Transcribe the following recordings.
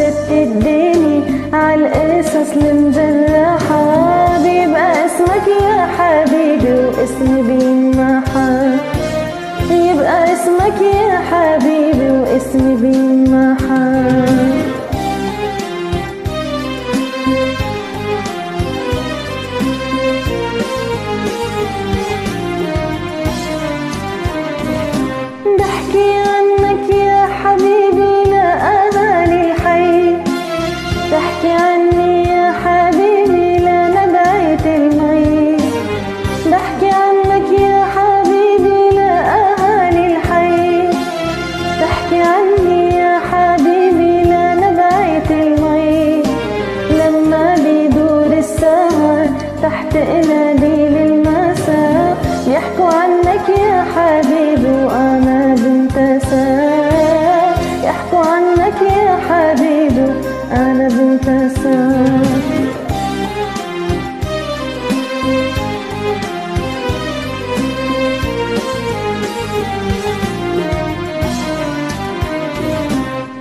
بتشتتني عالقصص المجرحة، بيبقى اسمك يا حبيبي واسمي بينمحى، يبقى اسمك يا حبيبي واسمي بينمحى. بحكي عنك يا حبيبي لأهالي الحي، بحكي عني يا حبيبي لنبعة المي، بحكي عنك يا حبيبي لأهالي الحي، بحكي عني يا حبيبي لنبعة المي. لما بيدور السهر تحت قناديل المساء، يحكوا عنك يا حبيبي وأنا بنت ساعة، يحكوا عنك يا حبيبي أنا بنت ساعة.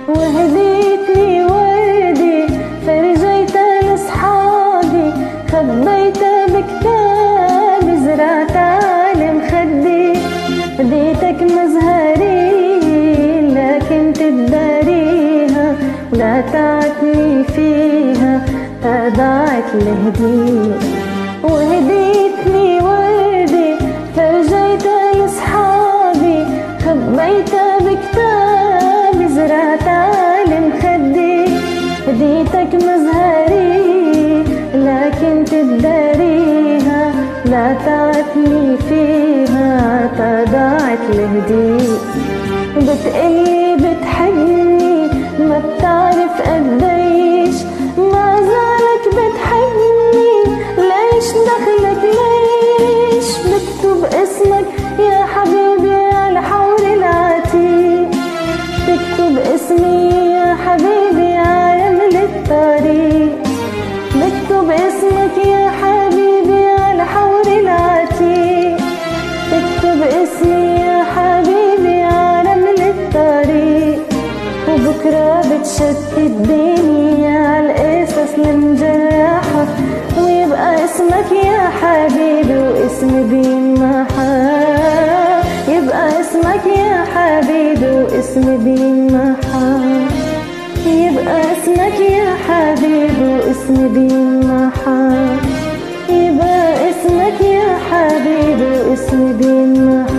وهديتني وردي فرجيتها لصحابي، خبيتها بكتابي زرعتها على مخدي، هديتك مزهري لكن تداريها، ولا تعتني فيها تضاعت الهدية. وهديتني وردي فرجيتها لصحابي، خبيتها بكتابي زرعتها على مخدي، هديتك مزهري لكن تداريها، لا تعتني فيها تضاعت الهدية. بتقلي بتحبني ما بتعرف قديش، مع ذلك بتحبني ليش دخلك ليش؟ بكتب اسمك يا حبيبي على حور العتيق، بكتب اسمي يا حبيبي على رمل الطريق، بكتب اسمك يا حبيبي على حور العتيق، بكتب اسمي يا حبيبي على رمل الطريق. وبكرة بتشتتني عالقصص المجرحة، ويبقى اسمك يا حبيبي واسمي بينمحى، يبقى اسمك يا حبيبي واسمي بينمحى، يبقى اسمك يا حبيبي واسمي بينمحى، يبقى اسمك يا حبيبي واسمي بينمحى.